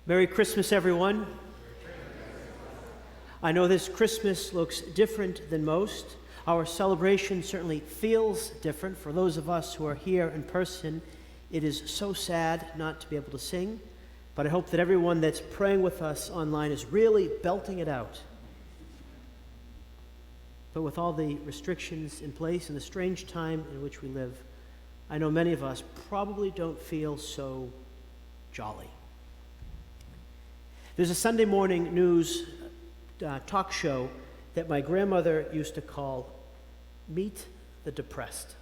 Merry Christmas, everyone. I know this Christmas looks different than most. Our celebration certainly feels different. For those of us who are here in person, it is so sad not to be able to sing, but I hope that everyone that's praying with us online is really belting it out. But with all the restrictions in place and the strange time in which we live, I know many of us probably don't feel so jolly. There's a Sunday morning news talk show that my grandmother used to call Meet the Depressed.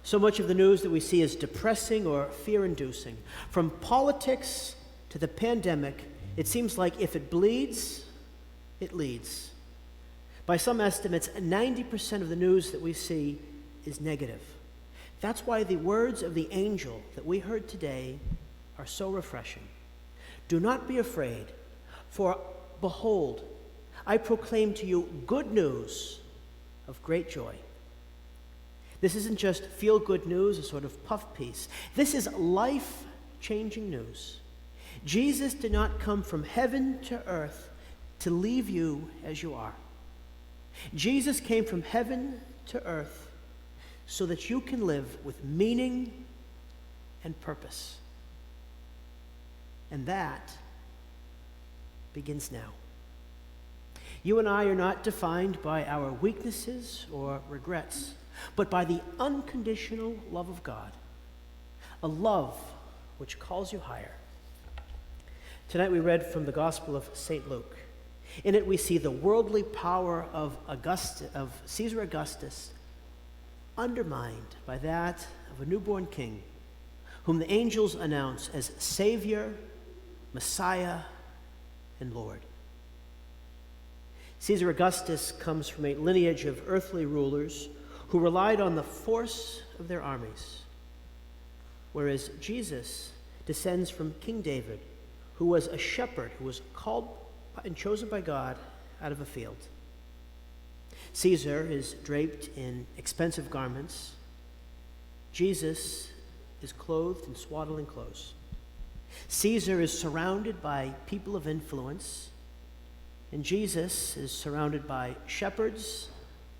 So much of the news that we see is depressing or fear-inducing. From politics to the pandemic, it seems like if it bleeds, it leads. By some estimates, 90% of the news that we see is negative. That's why the words of the angel that we heard today are so refreshing. Do not be afraid, for behold, I proclaim to you good news of great joy. This isn't just feel-good news, a sort of puff piece. This is life-changing news. Jesus did not come from heaven to earth to leave you as you are. Jesus came from heaven to earth so that you can live with meaning and purpose. And that begins now. You and I are not defined by our weaknesses or regrets, but by the unconditional love of God, a love which calls you higher. Tonight we read from the Gospel of St. Luke. In it we see the worldly power of Caesar Augustus undermined by that of a newborn king, whom the angels announce as Savior, Messiah, and Lord. Caesar Augustus comes from a lineage of earthly rulers who relied on the force of their armies, whereas Jesus descends from King David, who was a shepherd who was called and chosen by God out of a field. Caesar is draped in expensive garments. Jesus is clothed in swaddling clothes. Caesar is surrounded by people of influence, and Jesus is surrounded by shepherds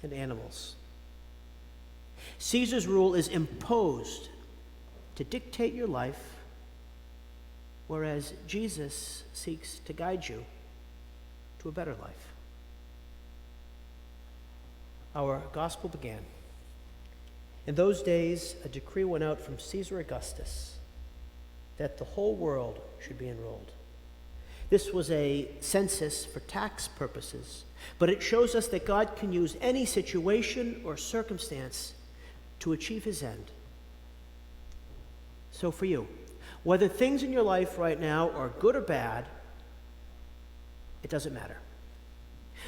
and animals. Caesar's rule is imposed to dictate your life, whereas Jesus seeks to guide you to a better life. Our gospel began. In those days, a decree went out from Caesar Augustus that the whole world should be enrolled. This was a census for tax purposes, but it shows us that God can use any situation or circumstance to achieve his end. So for you, whether things in your life right now are good or bad, it doesn't matter.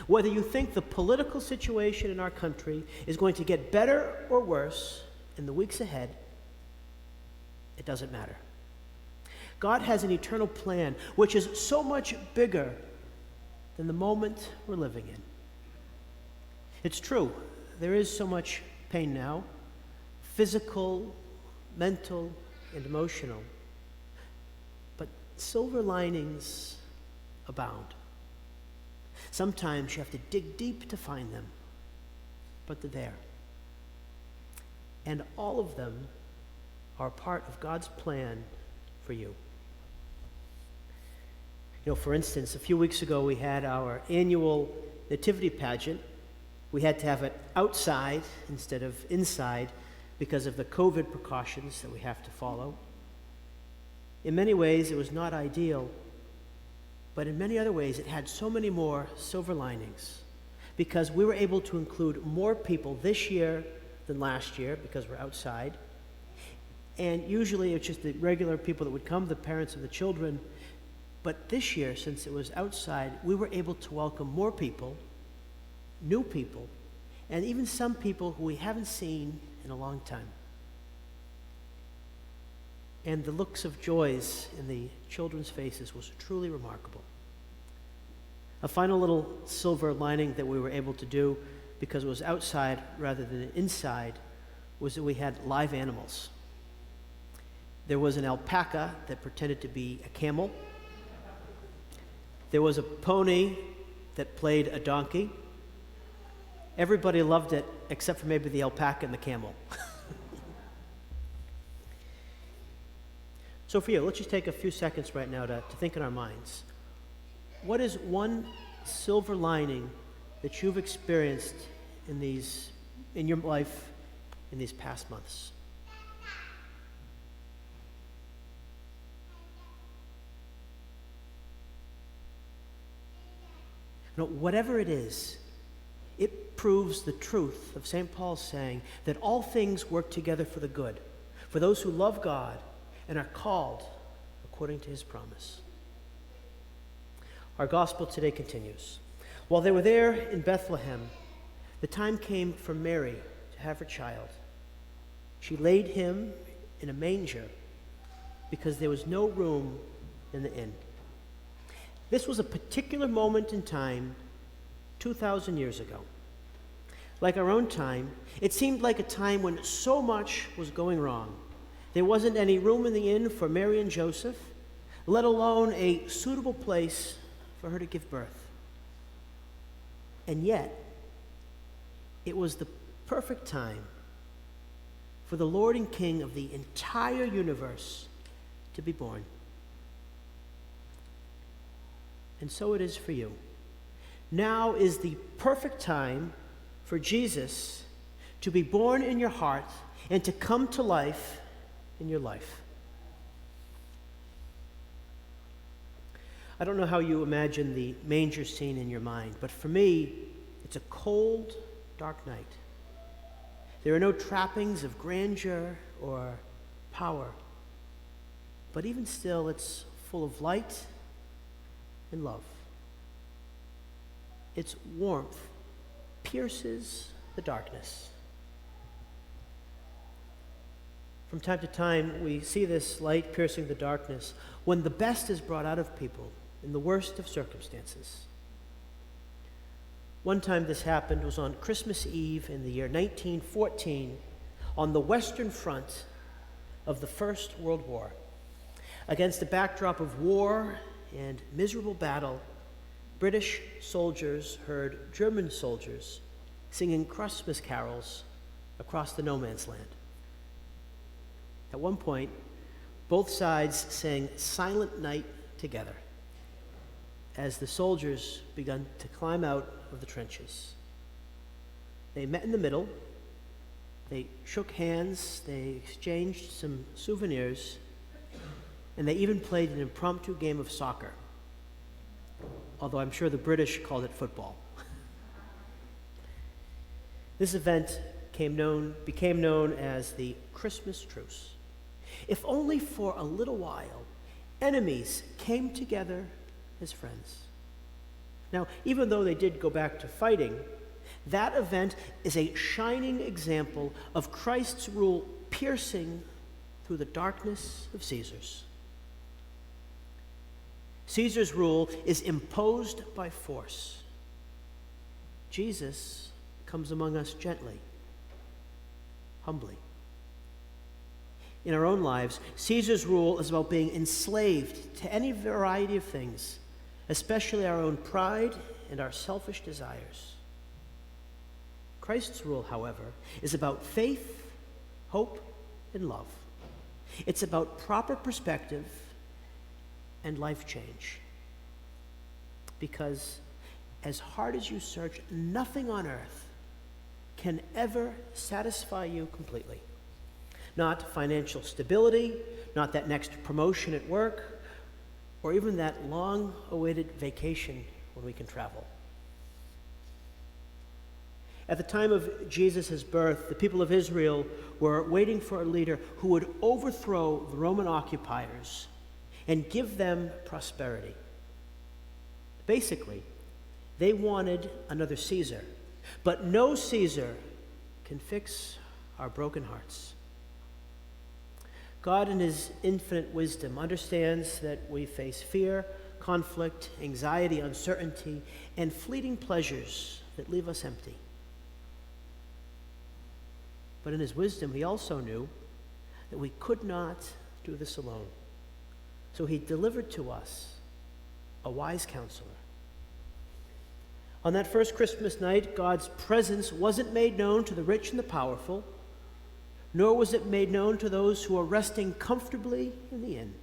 Whether you think the political situation in our country is going to get better or worse in the weeks ahead, it doesn't matter. God has an eternal plan which is so much bigger than the moment we're living in. It's true, there is so much pain now, physical, mental, and emotional, but silver linings abound. Sometimes you have to dig deep to find them, but they're there. And all of them are part of God's plan for you. For instance, a few weeks ago we had our annual Nativity Pageant. We had to have it outside instead of inside because of the COVID precautions that we have to follow. In many ways, it was not ideal, but in many other ways, it had so many more silver linings because we were able to include more people this year than last year because we're outside. And usually it's just the regular people that would come, the parents of the children. But this year, since it was outside, we were able to welcome more people, new people, and even some people who we haven't seen in a long time. And the looks of joys in the children's faces was truly remarkable. A final little silver lining that we were able to do, because it was outside rather than inside, was that we had live animals. There was an alpaca that pretended to be a camel. There was a pony that played a donkey. Everybody loved it except for maybe the alpaca and the camel. So for you, let's just take a few seconds right now to think in our minds. What is one silver lining that you've experienced in your life in these past months? You know, whatever it is, it proves the truth of St. Paul saying that all things work together for the good, for those who love God and are called according to his promise. Our gospel today continues. While they were there in Bethlehem, the time came for Mary to have her child. She laid him in a manger because there was no room in the inn. This was a particular moment in time 2,000 years ago. Like our own time, it seemed like a time when so much was going wrong. There wasn't any room in the inn for Mary and Joseph, let alone a suitable place for her to give birth. And yet, it was the perfect time for the Lord and King of the entire universe to be born. And so it is for you. Now is the perfect time for Jesus to be born in your heart and to come to life in your life. I don't know how you imagine the manger scene in your mind, but for me, it's a cold, dark night. There are no trappings of grandeur or power, but even still, it's full of light and love. Its warmth pierces the darkness. From time to time, we see this light piercing the darkness when the best is brought out of people in the worst of circumstances. One time this happened was on Christmas Eve in the year 1914 on the Western Front of the First World War. Against a backdrop of war and miserable battle, British soldiers heard German soldiers singing Christmas carols across the no man's land. At one point, both sides sang Silent Night together as the soldiers began to climb out of the trenches. They met in the middle, they shook hands, they exchanged some souvenirs, and they even played an impromptu game of soccer, although I'm sure the British called it football. This event became known as the Christmas Truce. If only for a little while, enemies came together as friends. Now, even though they did go back to fighting, that event is a shining example of Christ's rule piercing through the darkness of Caesar's. Caesar's rule is imposed by force. Jesus comes among us gently, humbly. In our own lives, Caesar's rule is about being enslaved to any variety of things, especially our own pride and our selfish desires. Christ's rule, however, is about faith, hope, and love. It's about proper perspective and life change. Because as hard as you search, nothing on earth can ever satisfy you completely. Not financial stability, not that next promotion at work, or even that long-awaited vacation when we can travel. At the time of Jesus' birth, the people of Israel were waiting for a leader who would overthrow the Roman occupiers and give them prosperity. Basically, they wanted another Caesar, but no Caesar can fix our broken hearts. God, in his infinite wisdom, understands that we face fear, conflict, anxiety, uncertainty, and fleeting pleasures that leave us empty. But in his wisdom, he also knew that we could not do this alone. So he delivered to us a wise counselor. On that first Christmas night, God's presence wasn't made known to the rich and the powerful, nor was it made known to those who are resting comfortably in the inn,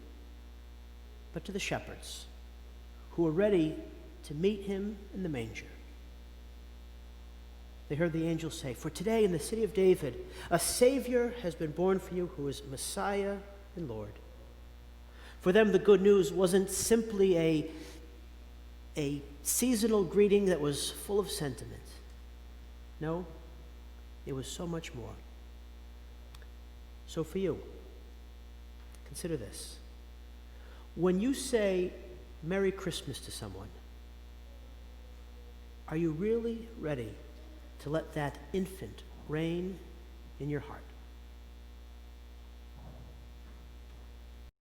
but to the shepherds who were ready to meet him in the manger. They heard the angel say, "For today in the city of David, a Savior has been born for you who is Messiah and Lord." For them, the good news wasn't simply a seasonal greeting that was full of sentiment. No, it was so much more. So for you, consider this. When you say Merry Christmas to someone, are you really ready to let that infant reign in your heart?